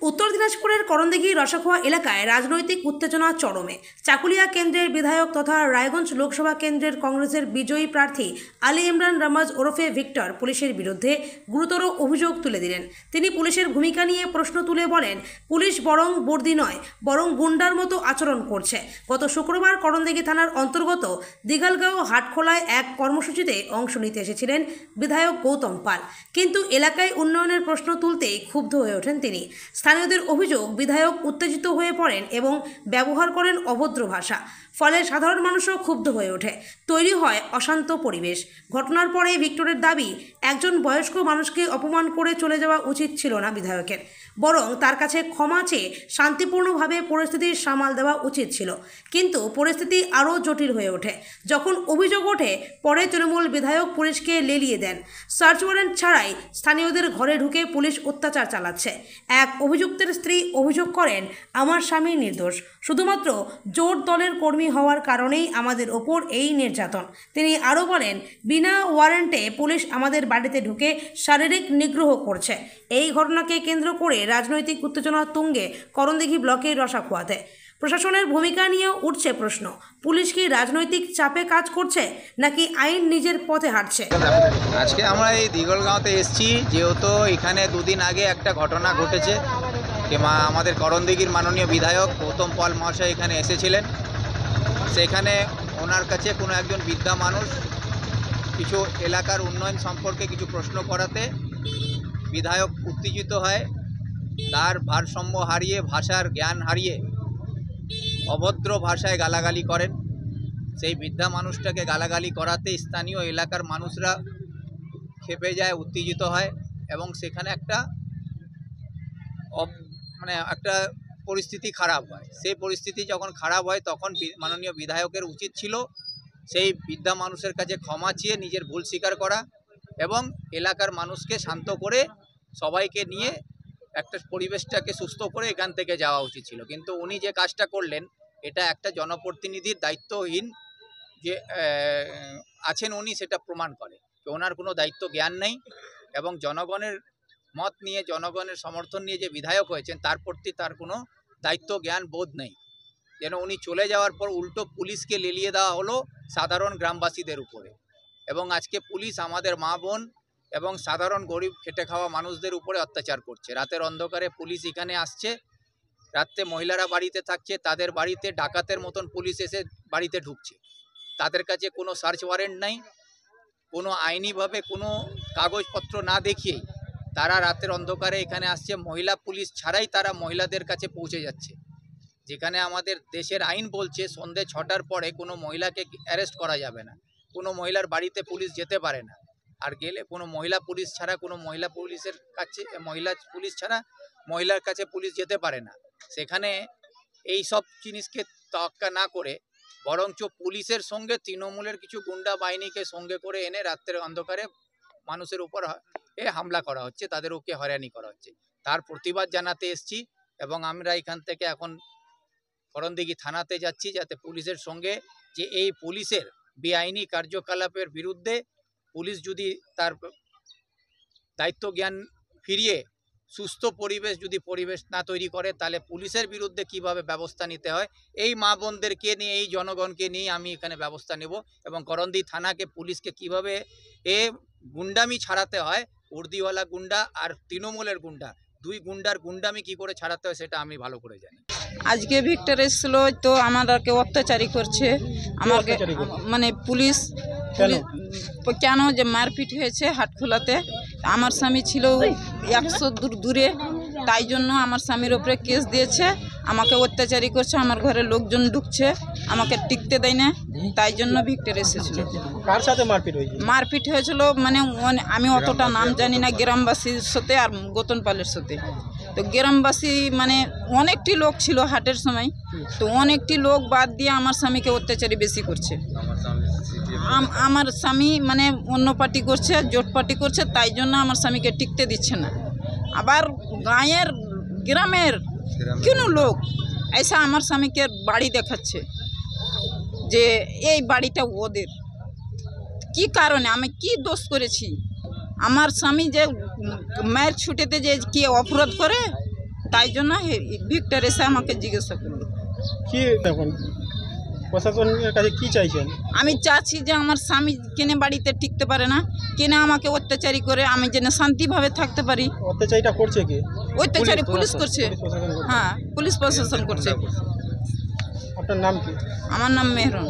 উত্তর দিনাজপুরের করণদিঘি রসাখোয়া এলাকায় রাজনৈতিক উত্তেজনা চরমে। চাকুলিয়া কেন্দ্রের বিধায়ক তথা রায়গঞ্জ লোকসভা কেন্দ্রের কংগ্রেসের বিজয়ী প্রার্থী আলী ইমরান রামাজ ওরফে ভিক্টর পুলিশের বিরুদ্ধে গুরুতর অভিযোগ তুলে দিলেন। তিনি পুলিশের ভূমিকা নিয়ে প্রশ্ন তুলে বলেন, পুলিশ বরং বর্দি নয়, বরং গুন্ডার মতো আচরণ করছে। গত শুক্রবার করণদিঘি থানার অন্তর্গত দিঘালগাঁও হাটখোলায় এক কর্মসূচিতে অংশ নিতে এসেছিলেন বিধায়ক গৌতম পাল, কিন্তু এলাকায় উন্নয়নের প্রশ্ন তুলতেই ক্ষুব্ধ হয়ে ওঠেন তিনি। স্থানীয়দের অভিযোগ, বিধায়ক উত্তেজিত হয়ে পড়েন এবং ব্যবহার করেন অভদ্র ভাষা, ফলে সাধারণ মানুষও ক্ষুব্ধ হয়ে ওঠে। তৈরি হয় অশান্ত পরিবেশ। ঘটনার পরে ভিক্টরের দাবি, একজন বয়স্ক মানুষকে অপমান করে চলে যাওয়া উচিত ছিল না বিধায়কের, বরং তার কাছে ক্ষমা চেয়ে শান্তিপূর্ণভাবে পরিস্থিতি সামাল দেওয়া উচিত ছিল। কিন্তু পরিস্থিতি আরও জটিল হয়ে ওঠে যখন অভিযোগ ওঠে পরে তৃণমূল বিধায়ক পুলিশকে লেলিয়ে দেন। সার্চ ওয়ারেন্ট ছাড়াই স্থানীয়দের ঘরে ঢুকে পুলিশ অত্যাচার চালাচ্ছে। এক অভিযুক্তের স্ত্রী অভিযোগ করেন, আমার স্বামী নির্দোষ, শুধুমাত্র জোট দলের কর্মী হওয়ার কারণেই আমাদের ওপর এই নির্যাতন। তিনি আরও বলেন, বিনা ওয়ারেন্টে পুলিশ আমাদের বাড়িতে ঢুকে শারীরিক নিগ্রহ করছে। এই ঘটনাকে কেন্দ্র করে রাজনৈতিক উত্তেজনা তুঙ্গে করণদিঘি ব্লকের রসাখোয়াতে। প্রশাসনের ভূমিকা নিয়েও উঠছে প্রশ্ন, পুলিশ কি রাজনৈতিক চাপে কাজ করছে নাকি আইন নিজের পথে হাঁটছে? আজকে আমরা এই দিঘলগাঁওতে এসেছি, যেহেতু এখানে দুদিন আগে একটা ঘটনা ঘটেছে। আমাদের করণদিঘির মাননীয় বিধায়ক গৌতম পাল মহাশয় এখানে এসেছিলেন। সেখানে ওনার কাছে কোনো একজন বৃদ্ধা মানুষ কিছু এলাকার উন্নয়ন সম্পর্কে কিছু প্রশ্ন করাতে বিধায়ক উত্তেজিত হয়, তার ভারসাম্য হারিয়ে, ভাষার জ্ঞান হারিয়ে অভদ্র ভাষায় গালাগালি করেন। সেই বৃদ্ধা মানুষটাকে গালাগালি করাতে স্থানীয় এলাকার মানুষরা ক্ষেপে যায়, উত্তেজিত হয় এবং সেখানে একটা পরিস্থিতি খারাপ হয়। সেই পরিস্থিতি যখন খারাপ হয় তখন মাননীয় বিধায়কের উচিত ছিল সেই বৃদ্ধা মানুষের কাছে ক্ষমা চেয়ে নিজের ভুল স্বীকার করা এবং এলাকার মানুষকে শান্ত করে সবাইকে নিয়ে একটা পরিবেশটাকে সুস্থ করে এখান থেকে যাওয়া উচিত ছিল। কিন্তু উনি যে কাজটা করলেন, এটা একটা জনপ্রতিনিধির দায়িত্বহীন যে আছেন উনি, সেটা প্রমাণ করে যে ওনার কোনো দায়িত্ব জ্ঞান নেই এবং জনগণের মত নিয়ে, জনগণের সমর্থন নিয়ে যে বিধায়ক হয়েছেন তার প্রতি তার কোনো দায়িত্ব জ্ঞান বোধ নেই। যেন উনি চলে যাওয়ার পর উল্টো পুলিশকে লেলিয়ে দেওয়া হলো সাধারণ গ্রামবাসীদের উপরে। এবং আজকে পুলিশ আমাদের মা বোন এবং সাধারণ গরিব খেটে খাওয়া মানুষদের উপরে অত্যাচার করছে। রাতের অন্ধকারে পুলিশ এখানে আসছে, রাত্রে মহিলারা বাড়িতে থাকছে, তাদের বাড়িতে ডাকাতের মতন পুলিশ এসে বাড়িতে ঢুকছে। তাদের কাছে কোনো সার্চ ওয়ারেন্ট নাই, কোনো আইনিভাবে কোনো কাগজপত্র না দেখিয়েই তারা রাতের অন্ধকারে এখানে আসছে। মহিলা পুলিশ ছাড়াই তারা মহিলাদের কাছে পৌঁছে যাচ্ছে, যেখানে আমাদের দেশের আইন বলছে সন্ধ্যে 6টার পরে কোনো মহিলাকে অ্যারেস্ট করা যাবে না, কোনো মহিলার বাড়িতে পুলিশ যেতে পারে না। আর গেলে কোনো মহিলা পুলিশ ছাড়া, কোনো মহিলা পুলিশের কাছে, মহিলা পুলিশ ছাড়া মহিলার কাছে পুলিশ যেতে পারে না। সেখানে এই সব জিনিসকে তোয়াক্কা না করে বরঞ্চ পুলিশের সঙ্গে তৃণমূলের কিছু গুন্ডা বাহিনীকে সঙ্গে করে এনে রাত্রের অন্ধকারে মানুষের উপর হামলা করা হচ্ছে, তাদেরকে হয়রানি করা হচ্ছে। তার প্রতিবাদ জানাতে এসছি এবং আমরা এখান থেকে এখন করণদিঘি থানাতে যাচ্ছি, যাতে পুলিশের সঙ্গে যে এই পুলিশের বেআইনি কার্যকলাপের বিরুদ্ধে পুলিশ যদি তার দায়িত্ব জ্ঞান ফিরিয়ে সুস্থ পরিবেশ না তৈরি করে, তাহলে পুলিশের বিরুদ্ধে কিভাবে ব্যবস্থা নিতে হয়, এই মা বোনদেরকে নিয়ে, এই জনগণকে নিয়ে আমি এখানে ব্যবস্থা নেব। এবং করণদিঘি থানাকে, পুলিশকে কিভাবে গুন্ডামি ছাড়াতে হয়, উর্দিওয়ালা গুন্ডা আর তৃণমূলের গুন্ডা, দুই গুন্ডার গুন্ডামি কি করে ছাড়াতে হয় সেটা আমি ভালো করে জানি। আজকে ভিক্টর এসেছিল, তো আমাদেরকে অত্যাচারী করছে, আমাকে মানে পুলিশ কেন যে মারপিট হয়েছে হাটখোলাতে। আমার স্বামী ছিল 100 দূরে, তাই জন্য আমার স্বামীর ওপরে কেস দিয়েছে, আমাকে অত্যাচারী করছে, আমার ঘরে লোকজন ঢুকছে, আমাকে টিকতে দেয় না, তাই জন্য ভিক্টর এসেছিল। কার সাথে মারপিট হয়েছিল? মারপিট হয়েছিল মানে আমি অতটা নাম জানি না, গ্রামবাসীর সাথে আর গৌতম পালের সাথে। তো গ্রামবাসী মানে অনেকটি লোক ছিল হাটের সময়, তো অনেকটি লোক বাদ দিয়ে আমার স্বামীকে অত্যাচারী বেশি করছে। আমার স্বামী মানে অন্য পার্টি করছে, জোট পার্টি করছে, তাই জন্য আমার স্বামীকে টিকতে দিচ্ছে না। আবার গ্রামের কোনো লোক এসে আমার স্বামীকে বাড়ি দেখাচ্ছে যে এই বাড়িটা ওদের। কি কারণে, আমি কি দোষ করেছি? আমার স্বামী যে মায়ের ছুটেতে যে কি অপরাধ করে তাই জন্য ভিক্টর এসে আমাকে জিজ্ঞাসা করলো। কি এখন প্রশাসনের কাছে কি চাইছেন? আমি চাচ্ছি যে আমার স্বামী কেনে বাড়িতে টিকতে পারে না, কেনে আমাকে অত্যাচারী করে, আমি যেন শান্তিভাবে থাকতে পারি। অত্যাচারীটা করছে কি? অত্যাচারী পুলিশ করছে। পুলিশ প্রশাসন করছে। হ্যাঁ, পুলিশ প্রশাসন করছে। আপনার নাম কি? আমার নাম মেহরুন।